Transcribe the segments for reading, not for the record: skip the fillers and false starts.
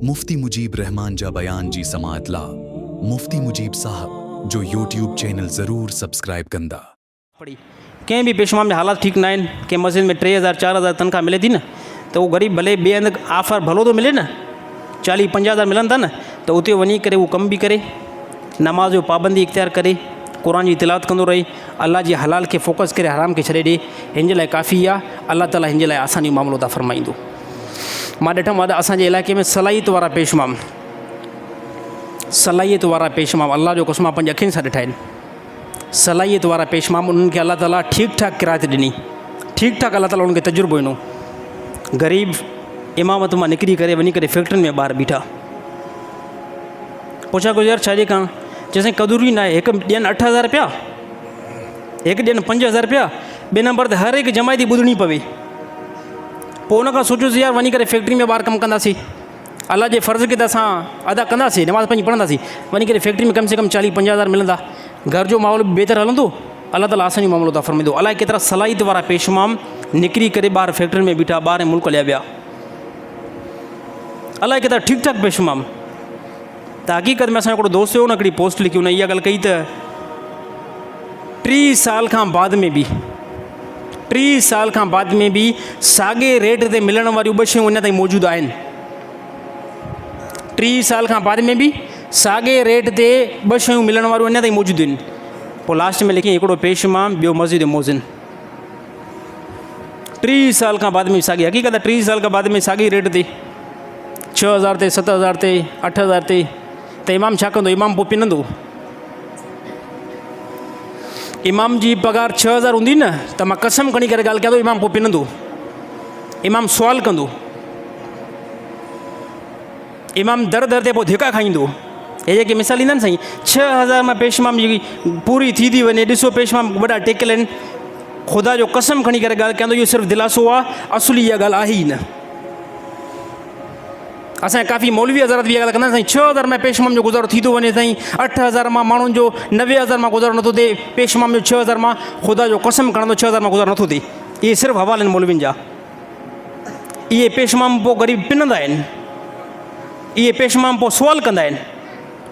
मुफ्ती मुजीब रहमान जा बयान जी समात ला मुफ्ती मुजीब साहब जो यूट्यूब चैनल ज़रूर सब्सक्राइब कंदा। पड़ी कंहिं बि पेशवा में हालात ठीक ना आहिनि, कंहिं मस्जिद में 3000 4000 तनख़्वाह मिले थी न, त उहो ग़रीब भले ॿिए हंधि ऑफर भलो थो मिले न, 40-50 हज़ार मिलनि था न, त उते वञी करे उहो कमु बि करे, नमाज़ जो पाबंदी इख़्तियार करे, क़ुर जी तिलावत कंदो रहे, अल्लाह जी हलाल खे फोकस करे हराम खे छॾे ॾे, हिन जे लाइ काफ़ी आहे। अल्लाह ताला हिन जे लाइ आसानी मामिलो था फरमाईंदो। मां ॾिठमि असांजे इलाइक़े में सलाहियत वारा पेशमाम अल्लाह जो कसम पंहिंजी अखियुनि सां ॾिठा आहिनि। सलाहियत वारा पेशमाम उन्हनि खे अल्लाह ताला ठीकु ठाक किरायत ॾिनी, ठीकु ठाक अल्लाह ताला उन्हनि खे तजुर्बो ॾिनो। ग़रीब इमामत मां निकिरी करे वञी करे फैक्ट्रियुनि में ॿार बीठा, पुछा गुज़ार छाजे खां, जैसे कदुर ई न आहे। हिकु ॾियनि 8000 रुपया, हिकु ॾियनि 5000 रुपया, ॿिए नंबर ते हर हिकु जमायती ॿुधणी पवे। पोइ उन खां सोचियोसीं यार वञी करे फैक्ट्री में ॿार कमु कंदासीं, अल्लाह जे फ़र्ज़ खे त असां अदा कंदासीं, नमाज़ पंहिंजी पढ़ंदासीं, वञी करे फैक्ट्री में कम से कम 40-50 हज़ार मिलंदा, घर जो माहौल बि बहितर हलंदो, अल्लाह ताला आसानी मामिलो था फरमाईंदो। अलाए केतिरा सलाहियत वारा पेशमाम निकिरी करे ॿार फैक्ट्रियुनि में बीठा, ॿार मुल्क लिया विया। अलाए केतिरा ठीकु ठाक पेशमाम। त हक़ीक़त में असांजो हिकिड़ो दोस्त हुयो, उन हिकिड़ी पोस्ट लिखी, उन इहा ॻाल्हि कई त 30 साल खां बाद में बि 30 साल खां बाद में बि साॻे रेट ते मिलण वारियूं 2 शयूं अञा ताईं मौजूदु आहिनि। 30 साल खां बाद में बि साॻे रेट ते 2 शयूं मिलण वारियूं अञा ताईं मौजूदु आहिनि। पोइ लास्ट में लिखी हिकिड़ो पेशमाम, ॿियो मस्जिद मोज़िन। 30 साल खां बाद में साॻी हक़ीक़त आहे, 30 साल खां बाद में साॻी रेट ते 6000 ते 7000 ते 8000 ते, त इमाम छा कंदो? इमाम पोइ पिनंदो। इमाम जी पघार 6000 हूंदी न, त मां कसम खणी करे ॻाल्हि कयां थो, इमाम पोइ पिनंदो, इमाम सुवाल कंदो, इमाम दर दर ते पोइ धिका खाईंदो। हे जेके मिसाल ईंदा आहिनि साईं, 6000 मां पेशमाम जी पूरी थी थी वञे, ॾिसो पेशमाम वॾा टेकियल आहिनि, ख़ुदा जो कसम खणी करे ॻाल्हि कयां थो, इहो सिर्फ़ु दिलासो आहे, असुली इहा ॻाल्हि आहे ई न। असांजे काफ़ी मौलवी हज़रात बि इहा ॻाल्हि कंदा आहिनि साईं, 6000 में पेशमाम जो गुज़ारो थी थो वञे साईं, 8000 मां माण्हुनि जो 90000 मां गुज़ारो नथो थिए, पेशमाम जो 6000 मां, ख़ुदा जो कसम खणंदो 6000 मां गुज़ारो नथो थिए। इहे सिर्फ़ु हवाला आहिनि मौलवियुनि जा। इहे पेशमाम पोइ ग़रीब पिनंदा आहिनि, इहे पेशमाम पोइ सुवाल कंदा आहिनि,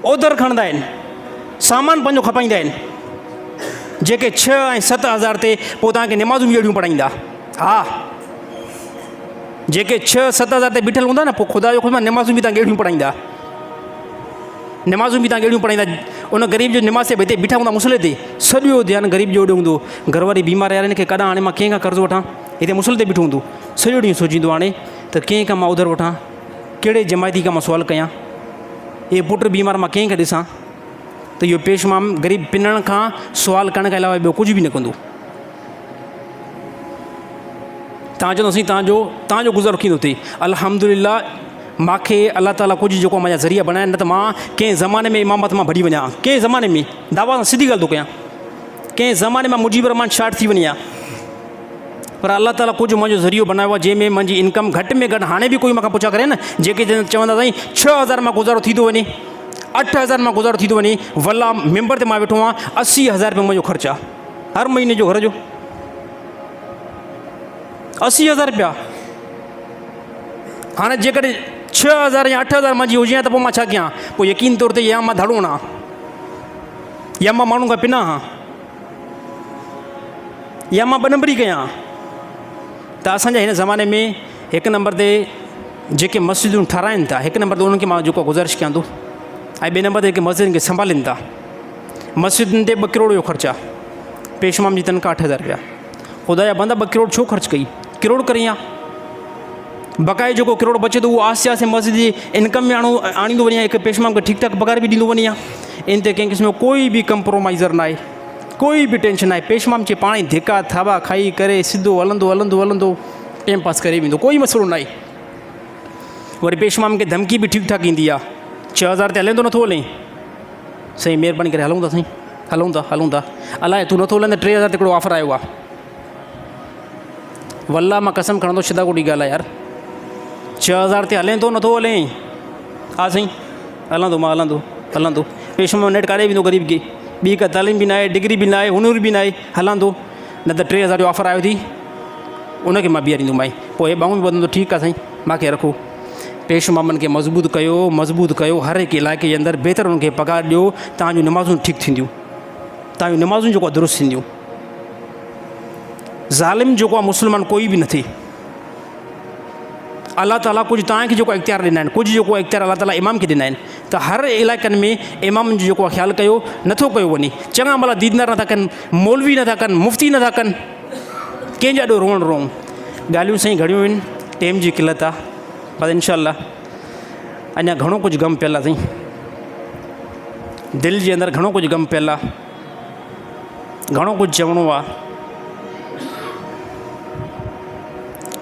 ओधर खणंदा आहिनि, सामान पंहिंजो खपाईंदा आहिनि, जेके 6 ऐं 7 हज़ार ते पोइ तव्हांखे निमाज़ूं बि अहिड़ियूं पढ़ाईंदा। हा, जेके 6-7 हज़ार ते बीठल हूंदा न, पोइ ख़ुदा जो ख़ुदा निमाज़ूं बि तव्हांखे अहिड़ियूं पढ़ाईंदा, निमाज़ूं बि तव्हांखे अहिड़ियूं पढ़ाईंदा। उन ग़रीब जो निमाज़ ते हिते बीठा हूंदा मुसले ते, सॼो ध्यानु ग़रीब जो ओॾे हूंदो, घरवारी बीमार यार हिनखे कॾां हाणे मां कंहिं खां कर्ज़ु वठां, हिते मुसले ते बीठो हूंदो, सॼो ॾींहुं सोचींदो हाणे त कंहिं खां मां उधर वठां, कहिड़े जमायती खां मां सुवाल कयां, इहे पुट बीमार मां कंहिंखे ॾिसां। त इहो पेशमाम ग़रीब पिनण खां, सुवाल करण खां अलावा ॿियो कुझु बि न कंदो। तव्हां चवंदोसीं तव्हांजो गुज़ारो कीअं थो थिए? अल्हम्दुलिल्लाह, मूंखे अल्लाह ताला कुझु जेको मुंहिंजा ज़रिया बनाया, न त मां कंहिं ज़माने में इमामत मां भॼी वञा, कंहिं ज़माने में, दावा सां सिधी ॻाल्हि थो कयां, कंहिं ज़माने मां मुजीब रहमान शार्ट थी वञा, पर अल्लाह ताला कुझु मुंहिंजो ज़रियो बनायो आहे, जंहिंमें मुंहिंजी इनकम घटि में घटि, हाणे बि कोई मूंखां पुछा करे न, जेके चवंदा साईं 6000 मां गुज़ारो थी थो वञे, 8000 मां गुज़ारो थी थो वञे, वल्ला मेंबर ते मां वेठो आहियां, 80000 रुपया मुंहिंजो ख़र्चु आहे हर महीने जो घर जो, 80000 रुपया। हाणे जेकॾहिं 6000 या 8000 मुंहिंजी हुजे त पोइ मां छा कयां? पोइ यकीन तौर ते या मां धाड़ो हणां, या मां माण्हू खां पिना, या मां 2 नंबरी कयां। त असांजे हिन ज़माने में 1 नंबर ते जेके मस्जिदूं ठाराइनि था, 1 नंबर ते उन्हनि खे मां जेको गुज़ारिश कयां थो, ऐं 2 नंबर ते जेके मस्जिदनि खे संभालिनि था, मस्जिदुनि ते 2 करोड़ जो ख़र्चु आहे, पेशमाम जी तनख़्वाह 8000 रुपया। ख़ुदा जा बंदा 2 करोड़ छो ख़र्चु कई? करोड़ करी आहे, बक़ाए जेको करोड़ बचे थो उहो आहिस्ते आहिस्ते मस्जिद जी इनकम में आणींदो वञे, हिकु पेशमाम खे ठीकु ठाक पघार बि ॾींदो वञे। इन ते कंहिं क़िस्म जो कोई बि कंप्रोमाइज़र न आहे, कोई बि टेंशन न आहे। पेशमाम चे पाण ई धिका थावा खाई करे सिधो हलंदो हलंदो हलंदो टाइम पास करे वेंदो, कोई मसइलो न आहे। वरी पेशमाम खे धमकी बि ठीकु ठाक ईंदी आहे, 6000 ते हले थो नथो हले, साईं महिरबानी करे हलूं था साईं, हलूं था, अलाए तूं नथो हले त 3000 ते हिकिड़ो ऑफर आयो आहे, वल्ला मां कसम खणंदो शिदा कोॾी ॻाल्हि आहे यार, 6000 ते हले थो नथो हले, हा साईं हलंदो, पेशमाम नेट काॾे वेंदो ग़रीब खे, ॿी का तालीम बि न आहे, डिग्री बि न आहे, हुनर बि न आहे, हलंदो, न त 3000 जो ऑफर आयो थी, उनखे मां बीहारींदुमि। पोइ हे ॿाहूं बि ॿुधंदो, ठीकु आहे साईं मूंखे रखो, पेश इमामनि खे मज़बूत कयो, हर हिकु इलाइक़े जे अंदरि बहितर उनखे पघार ॾियो, तव्हांजूं नमाज़ूं ठीकु थींदियूं, तव्हांजूं नमाज़ूं जेको आहे दुरुस्त थींदियूं। ज़ालिम जेको आहे मुस्लमान कोई बि न थिए। अलाह ताला कुझु तव्हांखे जेको इख़्तियार ॾिना आहिनि, कुझु जेको इख़्तियार अलाह ताला इमाम खे ॾिना आहिनि, त हर इलाइक़नि में इमामनि जो जेको आहे ख़्यालु कयो, नथो कयो वञे। चङा भला दीनदार नथा कनि, मौलवी नथा कनि, मुफ़्ती नथा कनि, कंहिंजा ॾो रोअण। ॻाल्हियूं साईं घणियूं आहिनि, टाइम जी किलत आहे, पर इंशाअल्लाह अञा घणो कुझु ग़म पियल आहे साईं, दिलि जे अंदरि घणो कुझु ग़म पियल आहे, घणो कुझु चवणो आहे।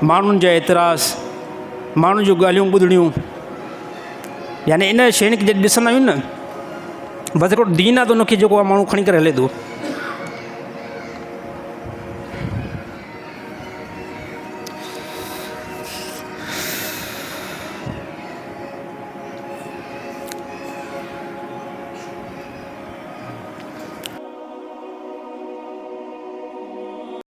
माण्हुनि जा एतिराज़, माण्हुनि जूं ॻाल्हियूं ॿुधणियूं, यानी इन शयुनि खे जॾहिं ॾिसंदा आहियूं न, बसि हिकिड़ो दीन आहे त उनखे जेको आहे माण्हू खणी करे हले थो।